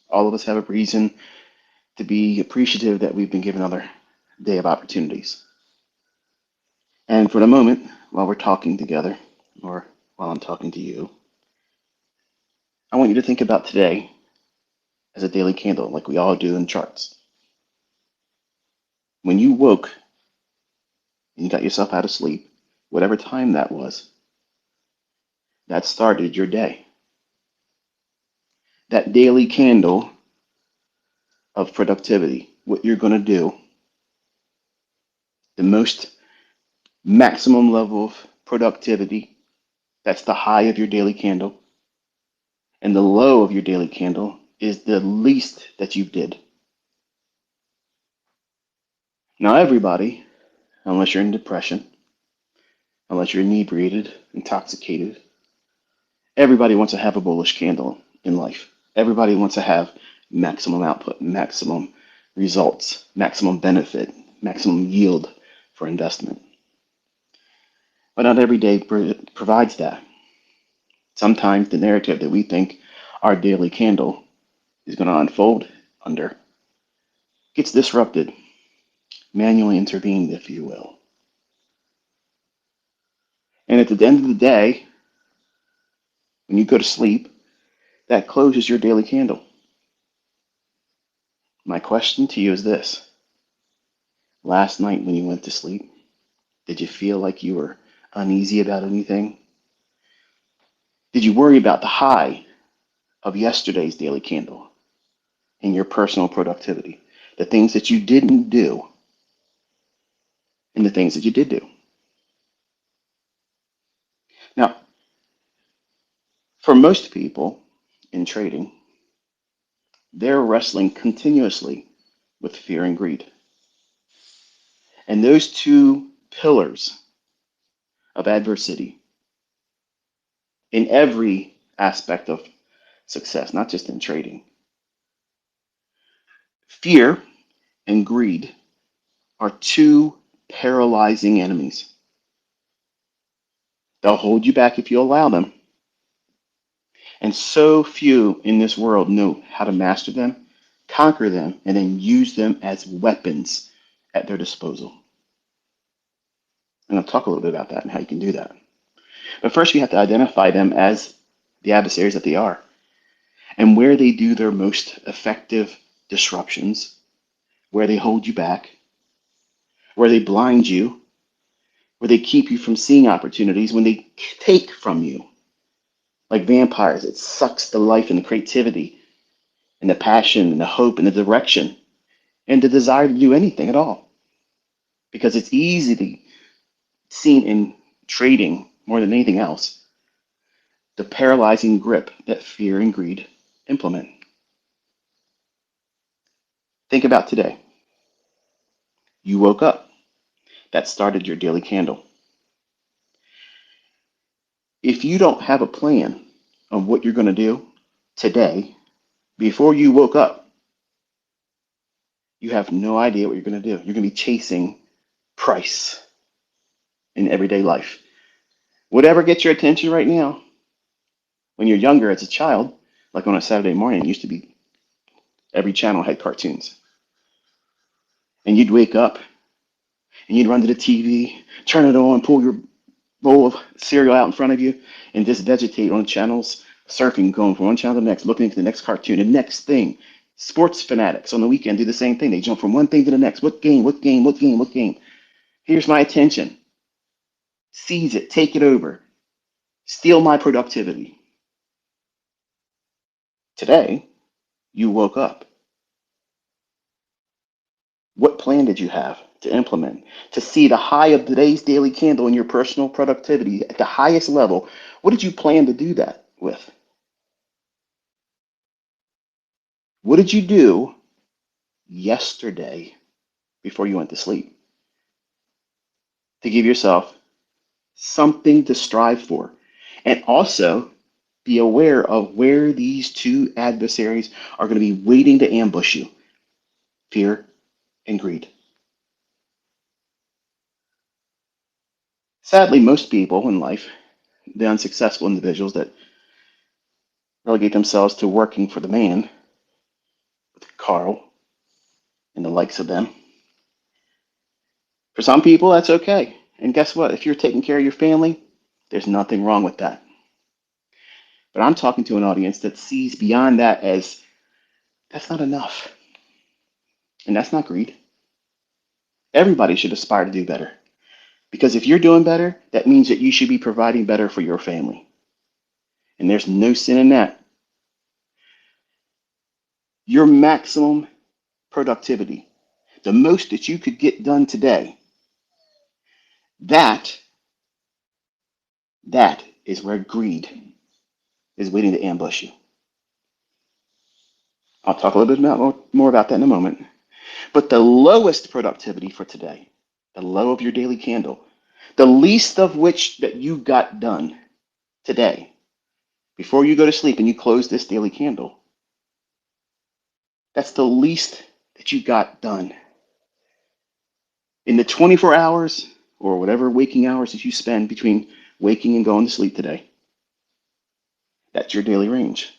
All of us have a reason to be appreciative that we've been given another day of opportunities. And for the moment, while we're talking together, or while I'm talking to you, I want you to think about today as a daily candle, like we all do in charts. When you woke and you got yourself out of sleep, whatever time that was, that started your day. That daily candle of productivity, what you're going to do, the most maximum level of productivity, that's the high of your daily candle. And the low of your daily candle is the least that you did. Now, everybody, unless you're in depression, unless you're inebriated, intoxicated, everybody wants to have a bullish candle in life. Everybody wants to have maximum output, maximum results, maximum benefit, maximum yield for investment. But not every day provides that. Sometimes the narrative that we think our daily candle is going to unfold under gets disrupted, manually intervened, if you will. And at the end of the day, when you go to sleep, that closes your daily candle. My question to you is this. Last night when you went to sleep, did you feel like you were uneasy about anything? Did you worry about the high of yesterday's daily candle in your personal productivity? The things that you didn't do and the things that you did do. Now, for most people in trading, they're wrestling continuously with fear and greed. And those two pillars of adversity in every aspect of success, not just in trading, fear and greed are two paralyzing enemies. They'll hold you back if you allow them. And so few in this world know how to master them, conquer them, and then use them as weapons at their disposal. And I'll talk a little bit about that and how you can do that. But first, you have to identify them as the adversaries that they are and where they do their most effective disruptions, where they hold you back, where they blind you, where they keep you from seeing opportunities, when they take from you. Like vampires, it sucks the life and the creativity and the passion and the hope and the direction and the desire to do anything at all. Because it's easily seen in trading more than anything else, the paralyzing grip that fear and greed implement. Think about today. You woke up. That started your daily candle. If you don't have a plan of what you're going to do today, before you woke up, you have no idea what you're going to do. You're going to be chasing price in everyday life. Whatever gets your attention right now, when you're younger as a child, like on a Saturday morning, it used to be every channel had cartoons. And you'd wake up and you'd run to the TV, turn it on, pull your bowl of cereal out in front of you, and just vegetate on channels, surfing, going from one channel to the next, looking at the next cartoon, the next thing. Sports fanatics on the weekend do the same thing. They jump from one thing to the next. What game? What game? What game? What game? Here's my attention. Seize it. Take it over. Steal my productivity. Today, you woke up. What plan did you have to implement to see the high of today's daily candle in your personal productivity at the highest level? What did you plan to do that with? What did you do yesterday before you went to sleep to give yourself something to strive for? And also be aware of where these two adversaries are going to be waiting to ambush you: fear and greed. Sadly, most people in life, the unsuccessful individuals that relegate themselves to working for the man, Carl and the likes of them. For some people, that's okay. And guess what? If you're taking care of your family, there's nothing wrong with that. But I'm talking to an audience that sees beyond that as that's not enough. And that's not greed. Everybody should aspire to do better. Because if you're doing better, that means that you should be providing better for your family. And there's no sin in that. Your maximum productivity, the most that you could get done today, that that is where greed is waiting to ambush you. I'll talk a little bit more about that in a moment. But the lowest productivity for today, the low of your daily candle, the least of which that you got done today, before you go to sleep and you close this daily candle, that's the least that you got done. In the 24 hours or whatever waking hours that you spend between waking and going to sleep today, that's your daily range.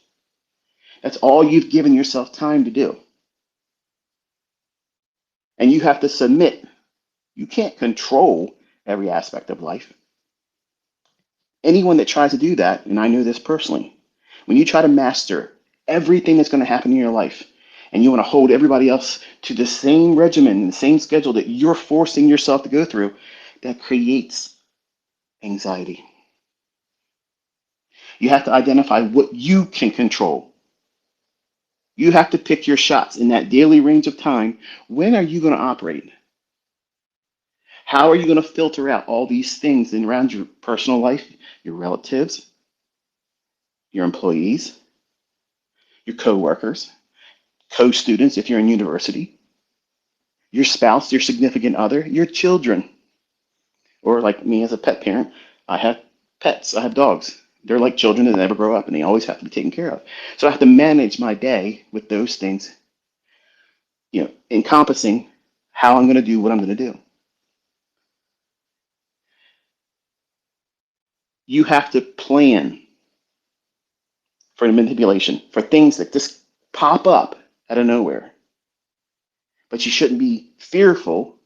That's all you've given yourself time to do. And you have to submit. You can't control every aspect of life. Anyone that tries to do that, and I know this personally, when you try to master everything that's going to happen in your life, and you want to hold everybody else to the same regimen and the same schedule that you're forcing yourself to go through, that creates anxiety. You have to identify what you can control. You have to pick your shots in that daily range of time. When are you going to operate? How are you going to filter out all these things around your personal life, your relatives, your employees, your coworkers, co-students if you're in university, your spouse, your significant other, your children, or like me as a pet parent, I have pets, I have dogs. They're like children that never grow up and they always have to be taken care of. So I have to manage my day with those things, encompassing how I'm going to do what I'm going to do. You have to plan for manipulation, for things that just pop up out of nowhere. But you shouldn't be fearful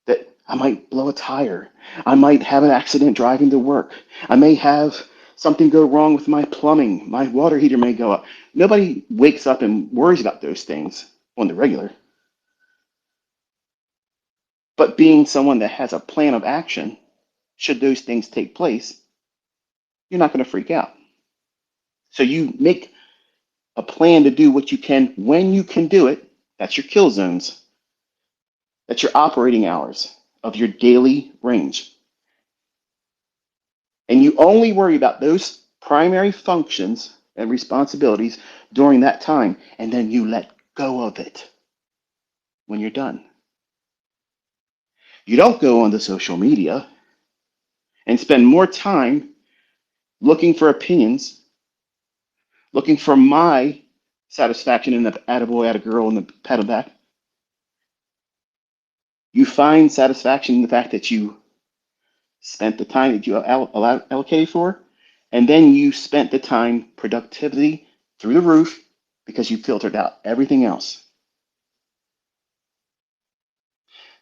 that I might blow a tire. I might have an accident driving to work. I may have something go wrong with my plumbing. My water heater may go up. Nobody wakes up and worries about those things on the regular. But being someone that has a plan of action, should those things take place, you're not going to freak out. So you make a plan to do what you can when you can do it. That's your kill zones. That's your operating hours of your daily range. And you only worry about those primary functions and responsibilities during that time, and then you let go of it when you're done. You don't go onto social media and spend more time looking for opinions, looking for my satisfaction in the attaboy, attagirl, and the pat on the back. You find satisfaction in the fact that you spent the time that you allocated for, and then you spent the time productivity through the roof because you filtered out everything else.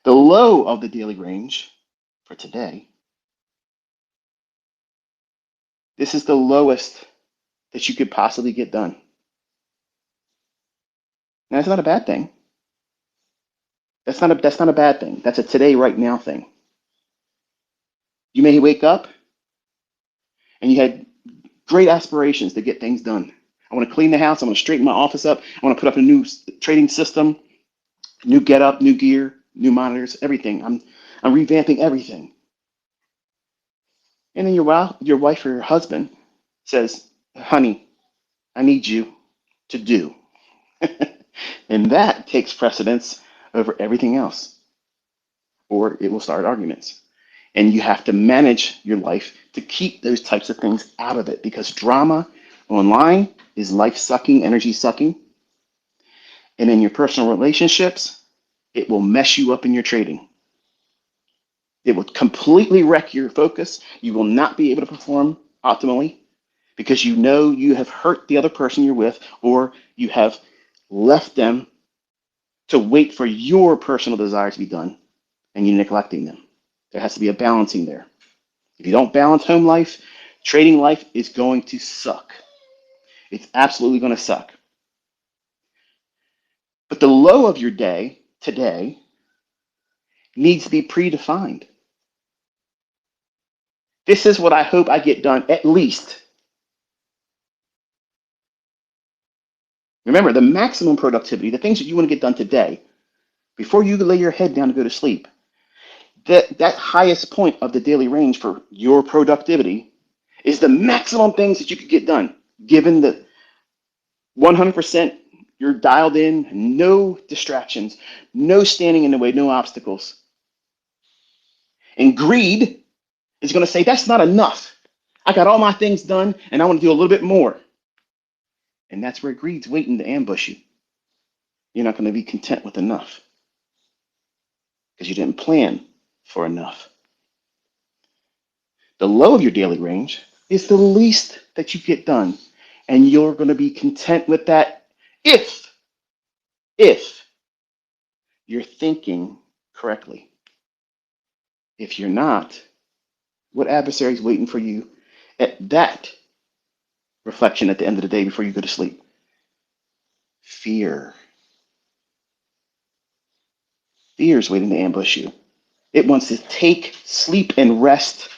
The low of the daily range for today, this is the lowest that you could possibly get done. Now, that's not a bad thing. That's not a bad thing. That's a today, right now thing. You may wake up and you had great aspirations to get things done. I want to clean the house. I want to straighten my office up. I want to put up a new trading system, new get up, new gear, new monitors, everything. I'm revamping everything. And then your wife or your husband says, honey, I need you to do. And that takes precedence over everything else, or it will start arguments. And you have to manage your life to keep those types of things out of it, because drama online is life sucking, energy sucking. And in your personal relationships, it will mess you up in your trading. It will completely wreck your focus. You will not be able to perform optimally because you know you have hurt the other person you're with, or you have left them to wait for your personal desires to be done, and you're neglecting them. There has to be a balancing there. If you don't balance home life, trading life is going to suck. It's absolutely going to suck. But the low of your day today needs to be predefined. This is what I hope I get done at least. Remember, the maximum productivity, the things that you want to get done today, before you lay your head down to go to sleep, that highest point of the daily range for your productivity is the maximum things that you could get done, given the 100% you're dialed in, no distractions, no standing in the way, no obstacles. And greed is going to say, that's not enough. I got all my things done and I want to do a little bit more. And that's where greed's waiting to ambush you. You're not going to be content with enough because you didn't plan for enough. The low of your daily range is the least that you get done. And you're going to be content with that if you're thinking correctly. If you're not, what adversary is waiting for you at that reflection at the end of the day before you go to sleep? Fear. Fear is waiting to ambush you. It wants to take sleep and rest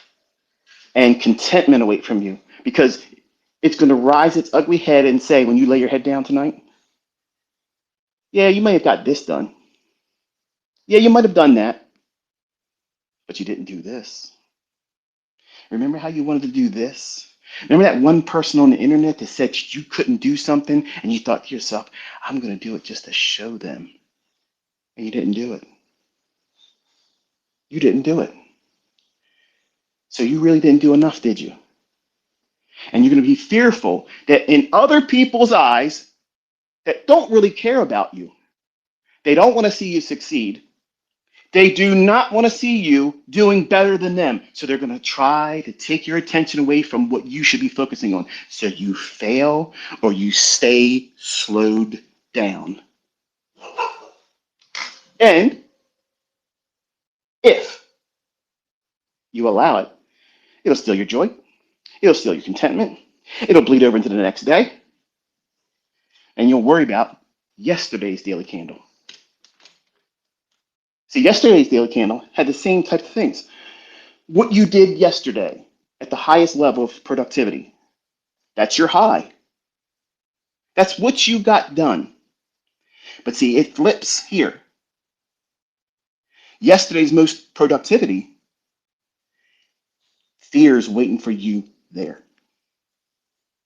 and contentment away from you because it's going to rise its ugly head and say, when you lay your head down tonight, yeah, you may have got this done. Yeah, you might have done that, but you didn't do this. Remember how you wanted to do this? Remember that one person on the internet that said you couldn't do something and you thought to yourself, I'm going to do it just to show them. And you didn't do it. You didn't do it. So you really didn't do enough, did you? And you're going to be fearful that in other people's eyes that don't really care about you, they don't want to see you succeed. They do not want to see you doing better than them. So they're going to try to take your attention away from what you should be focusing on. So you fail or you stay slowed down. And if you allow it, it'll steal your joy. It'll steal your contentment. It'll bleed over into the next day. And you'll worry about yesterday's daily candle. See, yesterday's daily candle had the same type of things. What you did yesterday at the highest level of productivity, that's your high. That's what you got done. But see, it flips here. Yesterday's most productivity, fear's waiting for you there.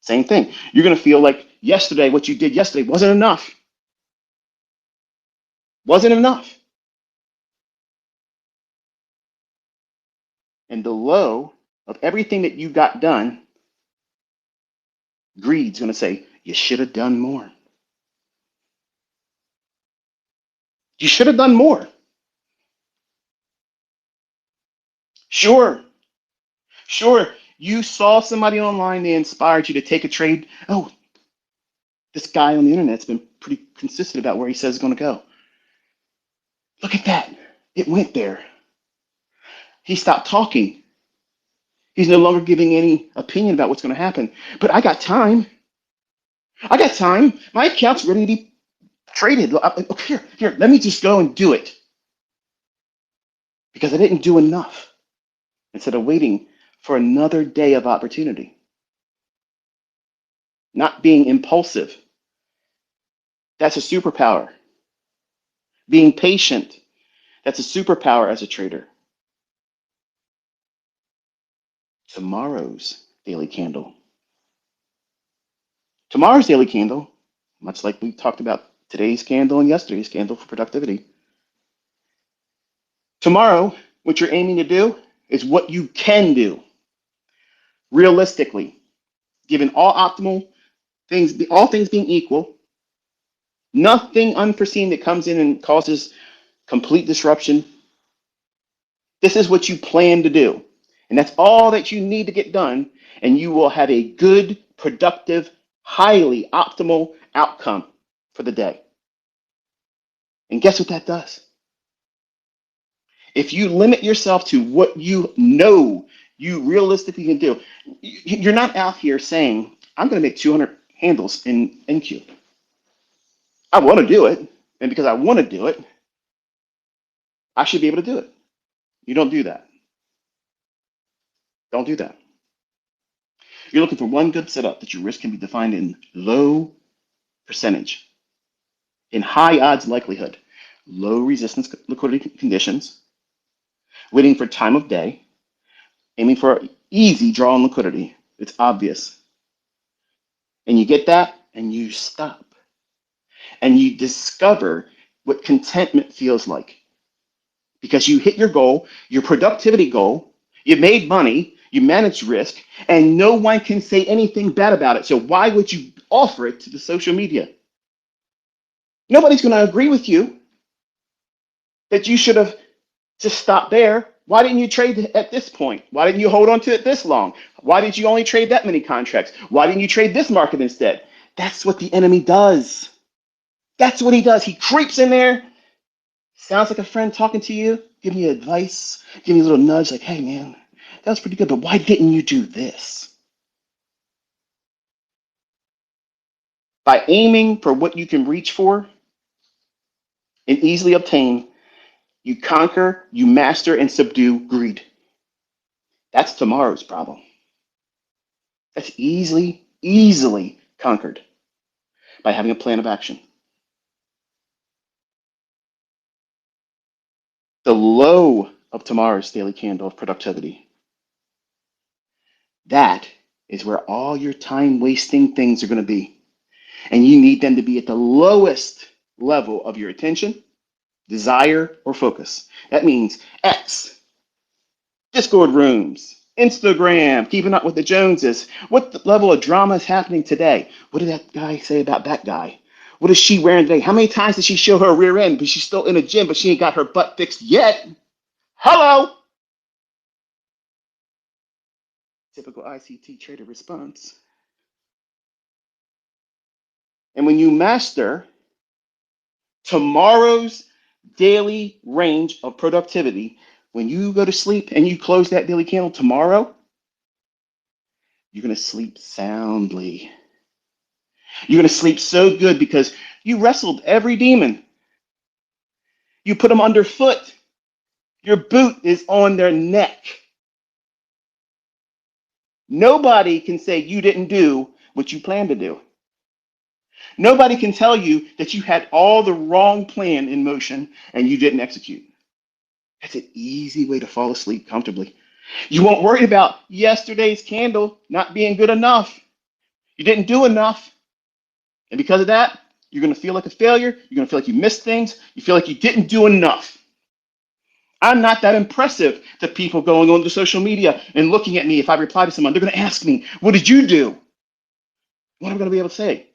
Same thing. You're going to feel like yesterday, what you did yesterday wasn't enough. Wasn't enough. And the low of everything that you got done, greed's going to say, you should have done more. You should have done more. Sure, you saw somebody online, they inspired you to take a trade. Oh, this guy on the internet's been pretty consistent about where he says it's going to go. Look at that. It went there. He stopped talking. He's no longer giving any opinion about what's going to happen. But I got time. My account's ready to be traded. Here, let me just go and do it. Because I didn't do enough. Instead of waiting for another day of opportunity. Not being impulsive. That's a superpower. Being patient. That's a superpower as a trader. Tomorrow's daily candle. Tomorrow's daily candle, much like we talked about today's candle and yesterday's candle for productivity. Tomorrow, what you're aiming to do is what you can do. Realistically, given all optimal things, all things being equal, nothing unforeseen that comes in and causes complete disruption. This is what you plan to do. And that's all that you need to get done. And you will have a good, productive, highly optimal outcome. for the day. And guess what that does? If you limit yourself to what you know you realistically can do, you're not out here saying, I'm going to make 200 handles in NQ. I want to do it. And because I want to do it, I should be able to do it. You don't do that. Don't do that. You're looking for one good setup that your risk can be defined in low percentage, in high odds likelihood, low resistance liquidity conditions, waiting for time of day, aiming for easy draw on liquidity. It's obvious. And you get that and you stop. And you discover what contentment feels like. Because you hit your goal, your productivity goal, you made money, you managed risk, and no one can say anything bad about it. So why would you offer it to the social media? Nobody's going to agree with you that you should have just stopped there. Why didn't you trade at this point? Why didn't you hold on to it this long? Why did you only trade that many contracts? Why didn't you trade this market instead? That's what the enemy does. That's what he does. He creeps in there. Sounds like a friend talking to you, giving you advice, giving you a little nudge like, hey, man, that was pretty good, but why didn't you do this? By aiming for what you can reach for and easily obtain, you conquer, you master, and subdue greed. That's tomorrow's problem. That's easily conquered by having a plan of action. The low of tomorrow's daily candle of productivity. That is where all your time wasting things are going to be. And you need them to be at the lowest level of your attention, desire, or focus. That means X, Discord rooms, Instagram, keeping up with the Joneses. What level of drama is happening today? What did that guy say about that guy? What is she wearing today? How many times did she show her rear end? But she's still in a gym, but she ain't got her butt fixed yet. Hello? Typical ICT trader response. And when you master tomorrow's daily range of productivity, when you go to sleep and you close that daily candle tomorrow, you're going to sleep soundly. You're going to sleep so good because you wrestled every demon. You put them underfoot. Your boot is on their neck. Nobody can say you didn't do what you planned to do. Nobody can tell you that you had all the wrong plan in motion and you didn't execute. That's an easy way to fall asleep comfortably. You won't worry about yesterday's candle not being good enough. You didn't do enough. And because of that, you're going to feel like a failure. You're going to feel like you missed things. You feel like you didn't do enough. I'm not that impressive to people going on to social media and looking at me. If I reply to someone, they're going to ask me, what did you do? What am I going to be able to say?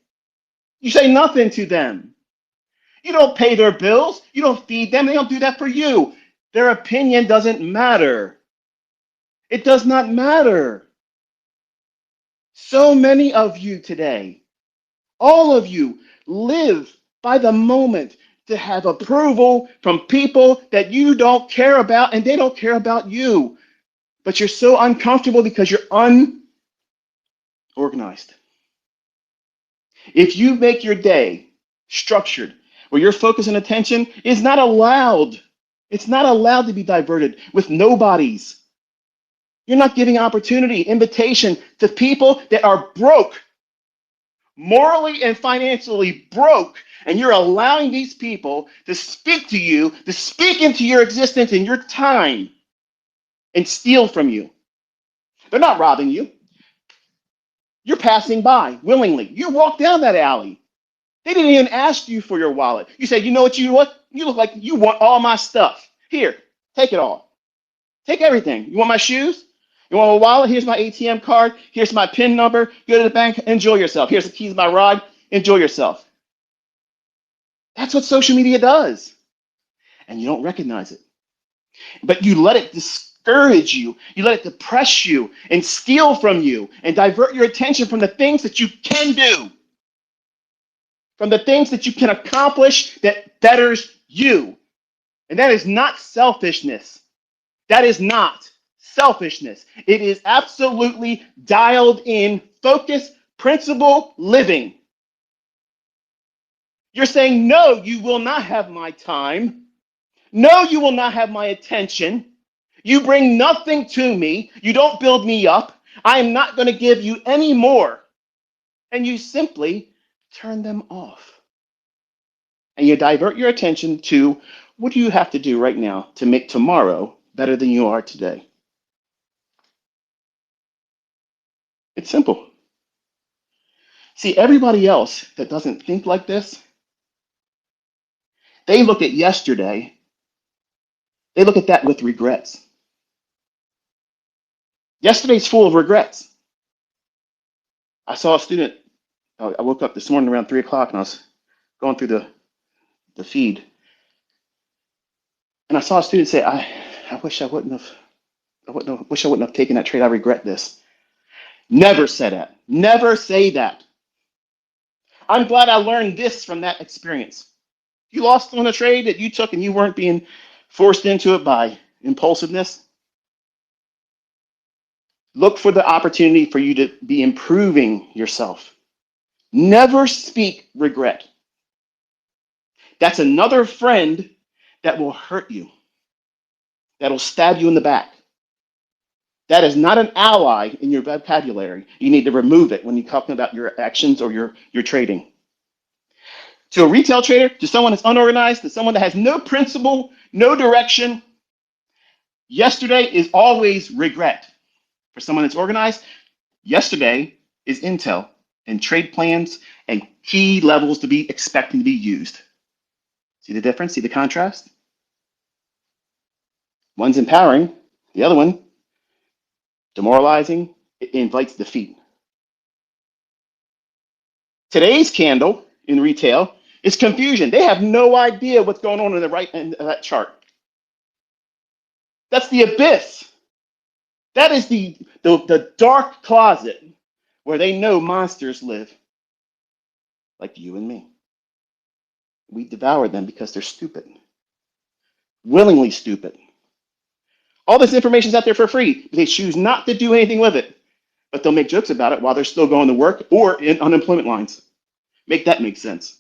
You say nothing to them. You don't pay their bills. You don't feed them. They don't do that for you. Their opinion doesn't matter. It does not matter. So many of you today, all of you, live by the moment to have approval from people that you don't care about and they don't care about you. But you're so uncomfortable because you're unorganized. If you make your day structured where your focus and attention is not allowed, it's not allowed to be diverted with nobodies. You're not giving opportunity, invitation to people that are broke, morally and financially broke, and you're allowing these people to speak to you, to speak into your existence and your time and steal from you. They're not robbing you. You're passing by willingly. You walk down that alley. They didn't even ask you for your wallet. You said, you know what you want? You look like you want all my stuff. Here, take it all. Take everything. You want my shoes? You want my wallet? Here's my ATM card. Here's my PIN number. Go to the bank. Enjoy yourself. Here's the keys to my ride. Enjoy yourself. That's what social media does. And you don't recognize it. But you let it discourage you. You let it depress you and steal from you and divert your attention from the things that you can do. from the things that you can accomplish that betters you. And that is not selfishness. That is not selfishness. It is absolutely dialed in, focus, principle living. You're saying, no, you will not have my time. No, you will not have my attention. You bring nothing to me. You don't build me up. I am not going to give you any more. And you simply turn them off. And you divert your attention to what do you have to do right now to make tomorrow better than you are today? It's simple. See, everybody else that doesn't think like this, they look at yesterday, they look at that with regrets. Yesterday's full of regrets. I saw a student, I woke up this morning around 3 o'clock and I was going through the feed. And I saw a student say, I wish I wouldn't have taken that trade. I regret this. Never say that. Never say that. I'm glad I learned this from that experience. You lost on a trade that you took and you weren't being forced into it by impulsiveness. Look for the opportunity for you to be improving yourself. Never speak regret. That's another friend that will hurt you, that'll stab you in the back. That is not an ally in your vocabulary. You need to remove it when you're talking about your actions or your trading. To a retail trader, to someone that's unorganized, to someone that has no principle, no direction, yesterday is always regret. For someone that's organized, yesterday is intel and trade plans and key levels to be expecting to be used. See the difference? See the contrast? One's empowering, the other one demoralizing. It invites defeat. Today's candle in retail is confusion. They have no idea what's going on in the right end of that chart. That's the abyss. That is the dark closet where they know monsters live, like you and me. We devour them because they're stupid, willingly stupid. All this information is out there for free, but they choose not to do anything with it. But they'll make jokes about it while they're still going to work or in unemployment lines. Make that make sense.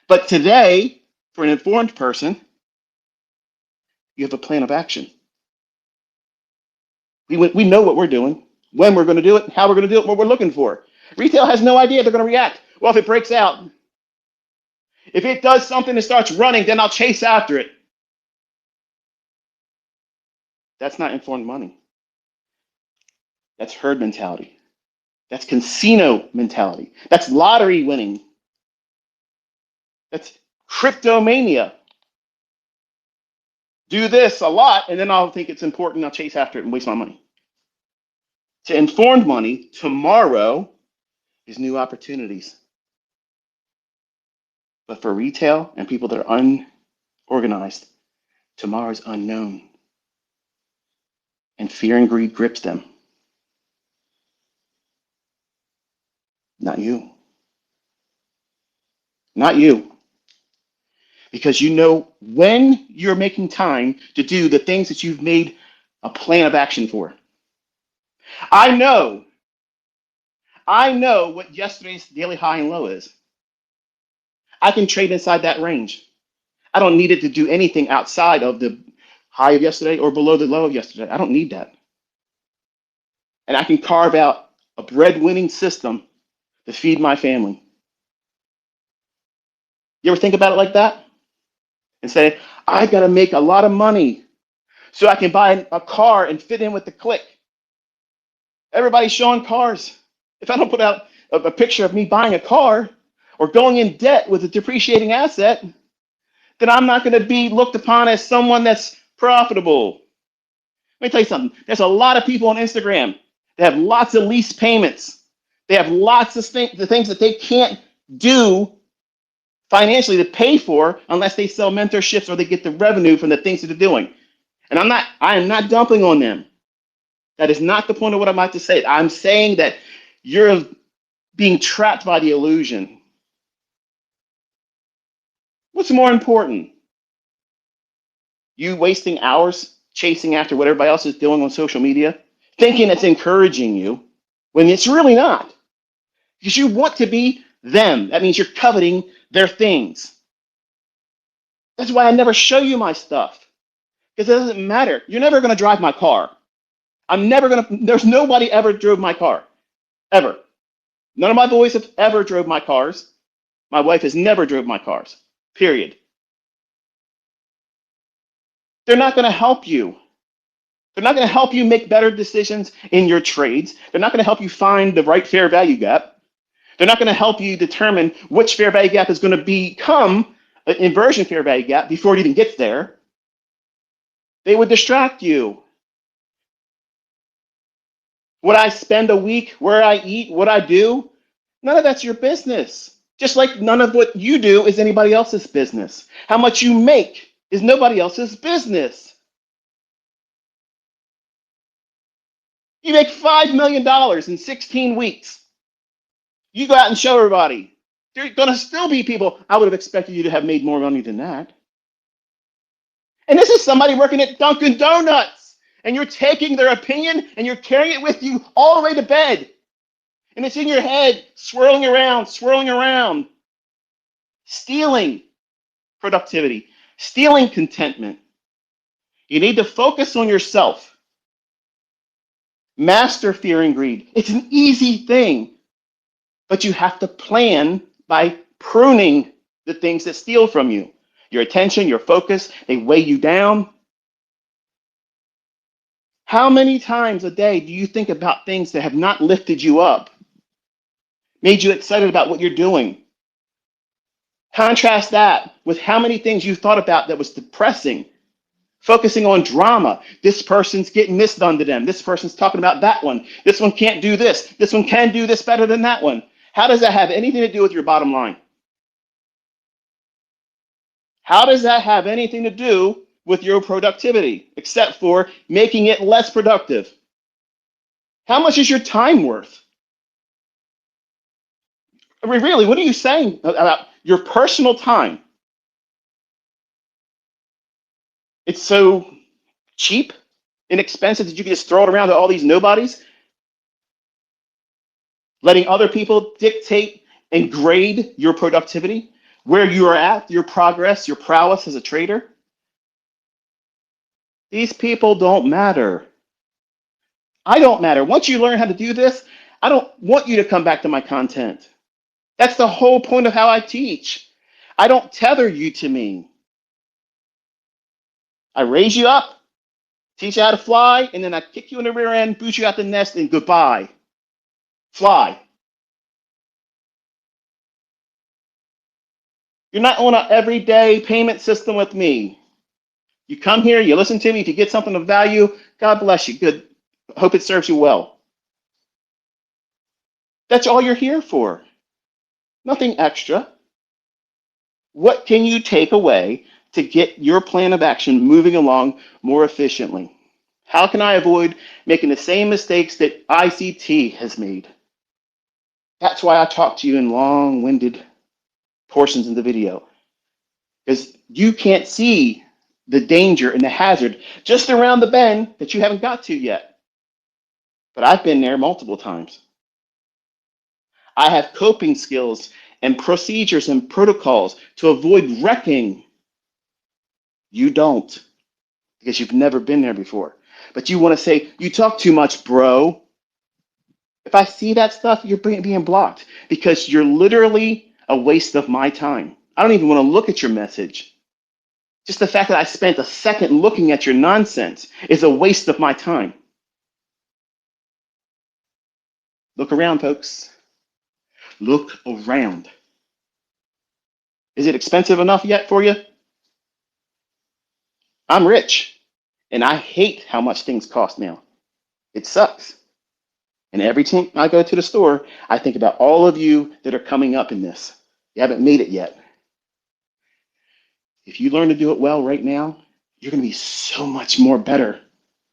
But today, for an informed person, you have a plan of action. We know what we're doing, when we're going to do it, how we're going to do it, what we're looking for. Retail has no idea they're going to react. Well, if it breaks out, if it does something and starts running, then I'll chase after it. That's not informed money. That's herd mentality. That's casino mentality. That's lottery winning. That's cryptomania. Do this a lot, and then I'll think it's important. I'll chase after it and waste my money. To informed money, tomorrow is new opportunities. But for retail and people that are unorganized, tomorrow is unknown. And fear and greed grips them. Not you. Not you. Because you know when you're making time to do the things that you've made a plan of action for. I know what yesterday's daily high and low is. I can trade inside that range. I don't need it to do anything outside of the high of yesterday or below the low of yesterday. I don't need that. And I can carve out a bread-winning system to feed my family. You ever think about it like that? And say, I got to make a lot of money so I can buy a car and fit in with the clique. Everybody's showing cars. If I don't put out a picture of me buying a car or going in debt with a depreciating asset, then I'm not going to be looked upon as someone that's profitable. Let me tell you something. There's a lot of people on Instagram that have lots of lease payments. They have lots of the things that they can't do financially to pay for unless they sell mentorships or they get the revenue from the things that they're doing. And I am not dumping on them. That is not the point of what I'm about to say. I'm saying that you're being trapped by the illusion What's more important? You wasting hours chasing after what everybody else is doing on social media, thinking it's encouraging you when it's really not. Because you want to be them. That means you're coveting their things. That's why I never show you my stuff. Because it doesn't matter. You're never going to drive my car. There's nobody ever drove my car. Ever. None of my boys have ever drove my cars. My wife has never drove my cars. Period. They're not going to help you. They're not going to help you make better decisions in your trades. They're not going to help you find the right fair value gap. They're not going to help you determine which fair value gap is going to become an inversion fair value gap before it even gets there. They would distract you. What I spend a week, where I eat, what I do, none of that's your business. Just like none of what you do is anybody else's business. How much you make is nobody else's business. You make $5 million in 16 weeks. You go out and show everybody. There are going to still be people, I would have expected you to have made more money than that. And this is somebody working at Dunkin' Donuts. And you're taking their opinion and you're carrying it with you all the way to bed. And it's in your head, swirling around, stealing productivity, stealing contentment. You need to focus on yourself. Master fear and greed. It's an easy thing, but you have to plan by pruning the things that steal from you. Your attention, your focus, they weigh you down. How many times a day do you think about things that have not lifted you up, made you excited about what you're doing? Contrast that with how many things you thought about that was depressing, focusing on drama. This person's getting this done to them. This person's talking about that one. This one can't do this. This one can do this better than that one. How does that have anything to do with your bottom line? How does that have anything to do with your productivity, except for making it less productive? How much is your time worth? I mean, really, what are you saying about your personal time? It's so cheap, inexpensive that you can just throw it around to all these nobodies, letting other people dictate and grade your productivity, where you are at, your progress, your prowess as a trader. These people don't matter. I don't matter. Once you learn how to do this, I don't want you to come back to my content. That's the whole point of how I teach. I don't tether you to me. I raise you up, teach you how to fly, and then I kick you in the rear end, boot you out the nest, and goodbye. Fly. You're not on an everyday payment system with me. You come here, you listen to me. If you get something of value, God bless you. Good. Hope it serves you well. That's all you're here for. Nothing extra. What can you take away to get your plan of action moving along more efficiently? How can I avoid making the same mistakes that ICT has made? That's why I talk to you in long-winded portions of the video, because you can't see the danger and the hazard just around the bend that you haven't got to yet. But I've been there multiple times. I have coping skills and procedures and protocols to avoid wrecking. You don't, because you've never been there before. But you want to say, you talk too much, bro. If I see that stuff, you're being blocked because you're literally a waste of my time. I don't even want to look at your message. Just the fact that I spent a second looking at your nonsense is a waste of my time. Look around, folks. Look around. Is it expensive enough yet for you? I'm rich, and I hate how much things cost now. It sucks. And every time I go to the store, I think about all of you that are coming up in this. You haven't made it yet. If you learn to do it well right now, you're going to be so much more better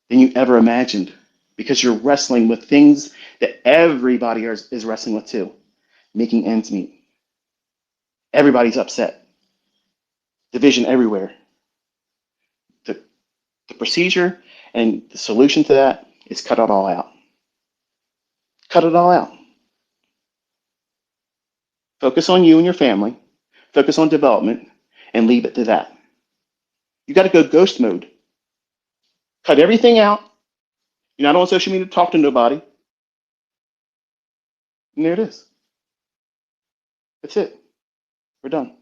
than you ever imagined, because you're wrestling with things that everybody is wrestling with too, making ends meet. Everybody's upset. Division everywhere. The, the procedure and the solution to that is cut it all out. Cut it all out. Focus on you and your family. Focus on development and leave it to that. You got to go ghost mode. Cut everything out. You're not on social media to talk to nobody. And there it is. That's it. We're done.